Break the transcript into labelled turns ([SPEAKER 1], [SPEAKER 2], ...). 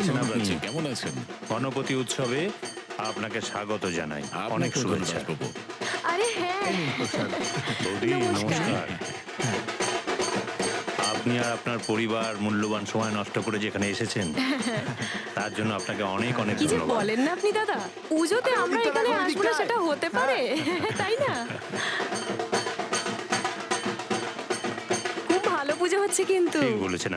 [SPEAKER 1] আছেন
[SPEAKER 2] ধন্যবাদ
[SPEAKER 1] আপনি?
[SPEAKER 2] জি, কেমন আছেন?
[SPEAKER 1] গণপতি উৎসবে আপনাকে স্বাগত জানাই। অনেক
[SPEAKER 2] আপনাকেও
[SPEAKER 1] শুভেচ্ছা।
[SPEAKER 2] ধন্যবাদ বাবু।
[SPEAKER 3] আরে হ্যাঁ,
[SPEAKER 4] এই নিন প্রসাদ।
[SPEAKER 1] বৌদি
[SPEAKER 3] নমস্কার।
[SPEAKER 1] নমস্কার। আপনি আর আপনার পরিবার মূল্যবান সময় নষ্ট করে যেখানে এসেছেন তার জন্য আপনাকে অনেক অনেক
[SPEAKER 3] কি যে
[SPEAKER 1] ধন্যবাদ।
[SPEAKER 3] বলেন না আপনি দাদা, পুজোতে
[SPEAKER 4] আরে
[SPEAKER 3] আমরা
[SPEAKER 4] ওদিকটা
[SPEAKER 3] এখানে
[SPEAKER 4] দেখো,
[SPEAKER 3] আসবো না
[SPEAKER 4] ওদিকটায়।
[SPEAKER 3] সেটা হতে পারে, তাই না? খুব ভালো পুজো হচ্ছে কিন্তু।
[SPEAKER 1] ঠিক বলেছেন